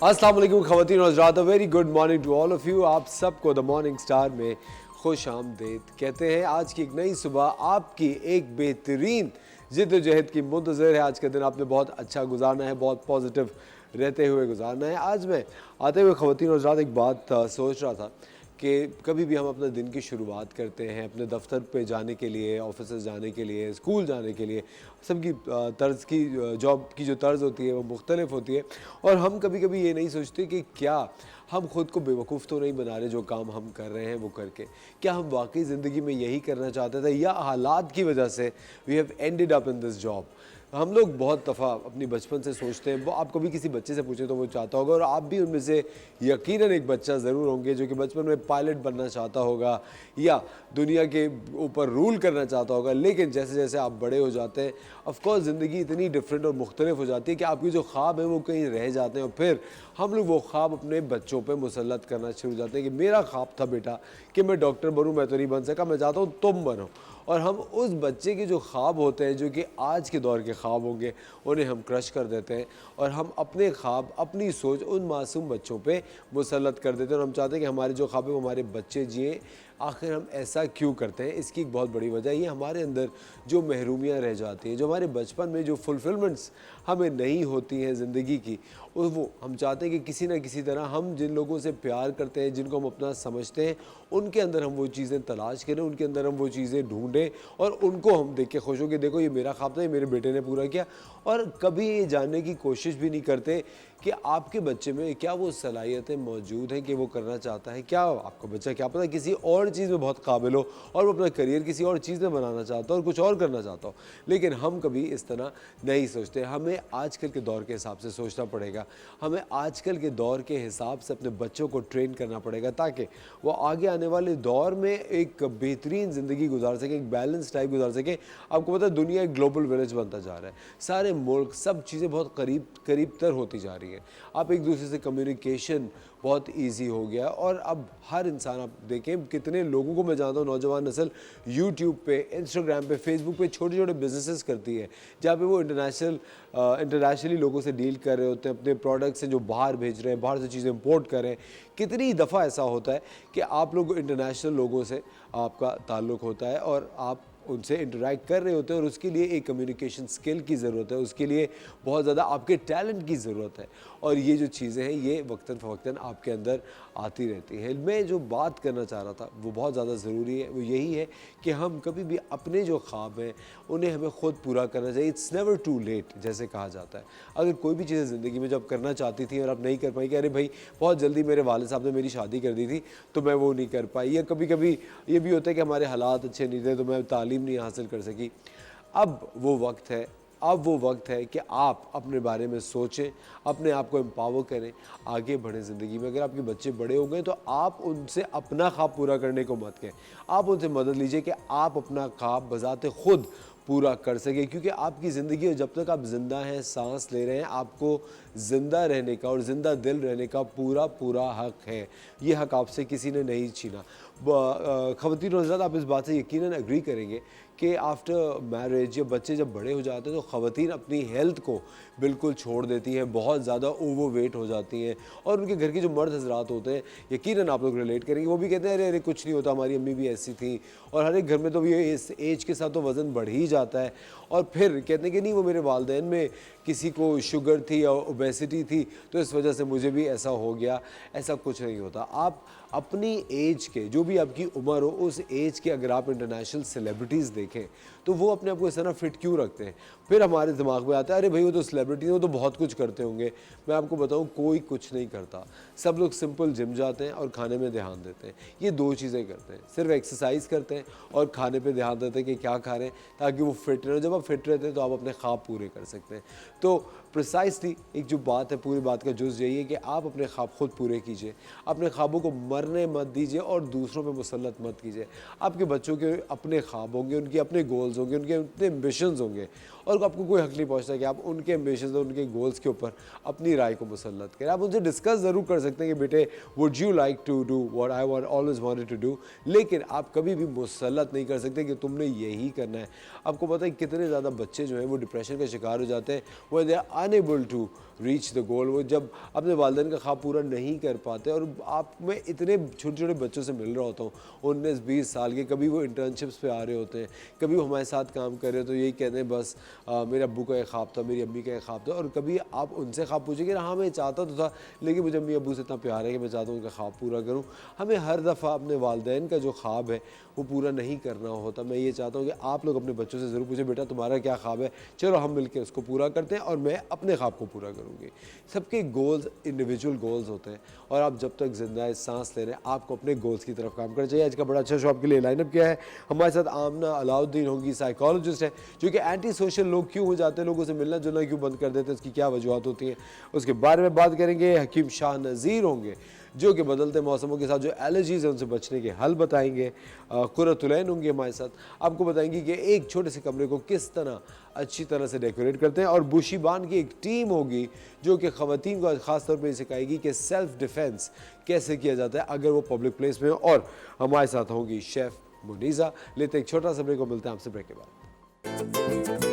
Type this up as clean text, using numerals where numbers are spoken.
अस्सलाम वालेकुम ख़वातीन और हज़रात, very good morning to all of you. आप सबको द मॉर्निंग स्टार में खुश आमदीद कहते हैं। आज की एक नई सुबह आपकी एक बेहतरीन जिद्दोजहद की मुंतज़र है। आज का दिन आपने बहुत अच्छा गुजारना है, बहुत पॉजिटिव रहते हुए गुजारना है। आज मैं आते हुए ख़वातीन और हज़रात एक बात सोच रहा था कि कभी भी हम अपने दिन की शुरुआत करते हैं अपने दफ्तर पे जाने के लिए, ऑफिस जाने के लिए, स्कूल जाने के लिए। सबकी तर्ज़ की जॉब की जो तर्ज़ होती है वो मुख्तलिफ होती है और हम कभी कभी ये नहीं सोचते कि क्या हम ख़ुद को बेवकूफ़ तो नहीं बना रहे जो काम हम कर रहे हैं वो करके। क्या हम वाकई ज़िंदगी में यही करना चाहते थे या हालात की वजह से we have ended up in this job. हम लोग बहुत दफ़ा अपनी बचपन से सोचते हैं, वो आप कभी किसी बच्चे से पूछें तो वो चाहता होगा, और आप भी उनमें से यकीनन एक बच्चा ज़रूर होंगे जो कि बचपन में पायलट बनना चाहता होगा या दुनिया के ऊपर रूल करना चाहता होगा। लेकिन जैसे जैसे आप बड़े हो जाते हैं, ऑफ कोर्स ज़िंदगी इतनी डिफरेंट और मुख्तलिफ हो जाती है कि आपके जो ख्वाब हैं वो कहीं रह जाते हैं और फिर हम लोग वो ख्वाब अपने बच्चों पे मुसल्लत करना शुरू हो जाते हैं कि मेरा ख्वाब था बेटा कि मैं डॉक्टर बनूँ, मैं तो नहीं बन सका, मैं चाहता हूँ तुम बनो। और हम उस बच्चे के जो ख्वाब होते हैं जो कि आज के दौर के ख्वाब होंगे उन्हें हम क्रश कर देते हैं और हम अपने ख्वाब, अपनी सोच उन मासूम बच्चों पे मुसल्लत कर देते हैं और हम चाहते हैं कि हमारे जो ख्वाब है वो हमारे बच्चे जिए। आखिर हम ऐसा क्यों करते हैं? इसकी एक बहुत बड़ी वजह ये हमारे अंदर जो महरूमियाँ रह जाती हैं, जो हमारे बचपन में जो फुलफिलमेंट्स हमें नहीं होती हैं ज़िंदगी की, वो हम चाहते हैं कि किसी न किसी तरह हम जिन लोगों से प्यार करते हैं, जिनको हम अपना समझते हैं, उनके अंदर हम वो चीज़ें तलाश करें, उनके अंदर हम वो चीज़ें ढूंढें और उनको हम देख के खुश हो कि देखो ये मेरा ख्वाब था, ये मेरे बेटे ने पूरा किया। और कभी ये जानने की कोशिश भी नहीं करते कि आपके बच्चे में क्या वो सलाहियतें मौजूद हैं कि वो करना चाहता है। क्या आपका बच्चा क्या पता किसी और चीज़ में बहुत काबिल हो और वो अपना करियर किसी और चीज़ में बनाना चाहता हो और कुछ और करना चाहता हो, लेकिन हम कभी इस तरह नहीं सोचते। हमें आजकल के दौर के हिसाब से सोचना पड़ेगा, हमें आजकल के दौर के हिसाब से अपने बच्चों को ट्रेन करना पड़ेगा ताकि वो आगे आने वाले दौर में एक बेहतरीन ज़िंदगी गुजार सके, एक बैलेंस टाइप गुजार सके। आपको पता है दुनिया एक ग्लोबल विलेज बनता जा रहा है, सारे मुल्क सब चीज़ें बहुत करीब करीब तर होती जा रही हैं। आप एक दूसरे से कम्युनिकेशन बहुत इजी हो गया और अब हर इंसान, आप देखें कितने लोगों को मैं जानता हूँ, नौजवान नस्ल यूट्यूब पे, इंस्टाग्राम पे, फेसबुक पे छोटे छोटे बिजनेसेस करती है जहाँ पे वो इंटरनेशनली लोगों से डील कर रहे होते हैं, अपने प्रोडक्ट्स हैं जो बाहर भेज रहे हैं, बाहर से चीज़ें इंपोर्ट कर रहे हैं। कितनी दफ़ा ऐसा होता है कि आप लोग इंटरनेशनल लोगों से आपका ताल्लुक़ होता है और आप उनसे इंटरेक्ट कर रहे होते हैं और उसके लिए एक कम्युनिकेशन स्किल की ज़रूरत है, उसके लिए बहुत ज़्यादा आपके टैलेंट की ज़रूरत है और ये जो चीज़ें हैं ये वक्तन फ़वक्तन आपके अंदर आती रहती हैं। मैं जो बात करना चाह रहा था वो बहुत ज़्यादा ज़रूरी है, वो यही है कि हम कभी भी अपने जो ख्वाब हैं उन्हें हमें ख़ुद पूरा करना चाहिए। इट्स नेवर टू लेट जैसे कहा जाता है। अगर कोई भी चीज़ें ज़िंदगी में जब करना चाहती थी और आप नहीं कर पाई कि अरे भाई बहुत जल्दी मेरे वालिद साहब ने मेरी शादी कर दी थी तो मैं वो नहीं कर पाई, या कभी कभी ये भी होता है कि हमारे हालात अच्छे नहीं थे तो मैं तालीम नहीं हासिल कर सकी। अब वो वक्त है कि आप अपने बारे में सोचें, अपने आप को एम्पावर करें, आगे बढ़ें ज़िंदगी में। अगर आपके बच्चे बड़े हो गए तो आप उनसे अपना ख्वाब पूरा करने को मत कहें, आप उनसे मदद लीजिए कि आप अपना ख्वाब बज़ाते खुद पूरा कर सकें, क्योंकि आपकी ज़िंदगी जब तक आप ज़िंदा हैं, सांस ले रहे हैं, आपको ज़िंदा रहने का और ज़िंदा दिल रहने का पूरा पूरा हक़ है। ये हक़ आपसे किसी ने नहीं छीना। ख़वातीन और हज़रात, आप इस बात से यकीनन एग्री करेंगे कि आफ्टर मैरिज या बच्चे जब बड़े हो जाते हैं तो ख़वातीन अपनी हेल्थ को बिल्कुल छोड़ देती हैं, बहुत ज़्यादा ओवरवेट हो जाती हैं और उनके घर के जो मर्द हज़रात होते हैं, यकीनन आप लोग रिलेट करेंगे, वो भी कहते हैं अरे अरे कुछ नहीं होता, हमारी अम्मी भी ऐसी थी। और हर एक घर में तो ये इस एज के साथ तो वज़न बढ़ ही जाता है और फिर कहते हैं कि नहीं वो मेरे वालिदैन में किसी को शुगर थी या ओबेसिटी थी तो इस वजह से मुझे भी ऐसा हो गया। ऐसा कुछ नहीं होता। आप अपनी एज के, जो भी आपकी उम्र हो उस एज के, अगर आप इंटरनेशनल सेलिब्रिटीज़ देखें तो वो अपने आप को इस तरह फिट क्यों रखते हैं? फिर हमारे दिमाग में आता है अरे भाई वो तो सेलिब्रिटी है, वो तो बहुत कुछ करते होंगे। मैं आपको बताऊं कोई कुछ नहीं करता। सब लोग सिंपल जिम जाते हैं और खाने में ध्यान देते हैं, ये दो चीज़ें करते हैं। सिर्फ एक्सरसाइज करते हैं और खाने पे ध्यान देते हैं कि क्या खा रहे हैं ताकि वो फिट रहें। जब आप फिट रहते हैं तो आप अपने ख्वाब पूरे कर सकते हैं। तो प्रिसाइसली एक जो बात है, पूरी बात का जुज़ यही है कि आप अपने ख्वाब खुद पूरे कीजिए, अपने ख्वाबों को मरने मत दीजिए और दूसरों पे मुसल्लत मत कीजिए। आपके बच्चों के अपने ख्वाब होंगे, उनके अपने गोल्स होंगे, उनके अपने एम्बिशंस होंगे और आपको कोई हक नहीं पहुँचता कि आप उनके एम्बिशंस और उनके गोल्स के ऊपर अपनी राय को मुसल्लत करें। आप उनसे डिस्कस ज़रूर कर सकते हैं कि बेटे would you like to do what I want always wanted to do, लेकिन आप कभी भी मुसल्लत नहीं कर सकते कि तुमने यही करना है। आपको पता है कितने ज़्यादा बच्चे जो हैं वो डिप्रेशन का शिकार हो जाते हैं when they are unable to reach the goal. वो जब अपने वालिदैन का ख्वाब पूरा नहीं कर पाते, और आप मैं इतने छोटे छोटे बच्चों से मिल रहा होता हूँ 19-20 साल के, कभी वो इंटर्नशिप्स पे आ रहे होते हैं, कभी वो हमारे साथ काम कर रहे हो तो यही कहते हैं बस मेरे अब्बू का एक ख्वाब था, मेरी अम्मी का एक ख्वाब था। और कभी आप उनसे ख्वाब पूछेंगे ना, हाँ मैं चाहता तो था लेकिन मुझे अम्मी अब्बू से इतना प्यार है कि मैं चाहता हूँ उनका ख्वाब पूरा करूँ। हमें हर दफ़ा अपने वालिदैन का जो ख्वाब है वो पूरा नहीं करना होता। मैं ये चाहता हूँ कि आप लोग अपने बच्चों से ज़रूर पूछें, बेटा तुम्हारा क्या ख्वाब है, चलो हम मिलकर उसको पूरा करते हैं और मैं अपने ख्वाब को पूरा करूँगी। सबके गोल्स इंडिविजुअल गोल्स होते हैं और आप जब तक ज़िंदा है, सांस ले रहे हैं, आपको अपने गोल्स की तरफ काम करना चाहिए। आज का बड़ा अच्छा शो आपके लिए लाइनअप क्या है। हमारे साथ आमना अलाउद्दीन होंगी, साइकोलॉजिस्ट है, जो कि एंटी सोशल लोग क्यों हो जाते हैं, लोगों से मिलना जुलना क्यों बंद कर देते हैं, उसकी क्या वजूहत होती हैं, उसके बारे में बात करेंगे। हकीम शाह नज़ीर होंगे, जो कि बदलते मौसमों के साथ जो एलर्जीज़ हैं उनसे बचने के हल बताएंगे। कुरतुलैन होंगे हमारे साथ, आपको बताएंगे कि एक छोटे से कमरे को किस तरह अच्छी तरह से डेकोरेट करते हैं। और बुशीबान की एक टीम होगी जो कि ख़वातीन को ख़ास तौर पे सिखाएगी कि सेल्फ़ डिफेंस कैसे किया जाता है अगर वो पब्लिक प्लेस में हो। और हमारे साथ होंगी शेफ़ मुनीज़ा। लेते एक छोटा सा ब्रेक को, मिलते हैं आपसे ब्रेक के बाद।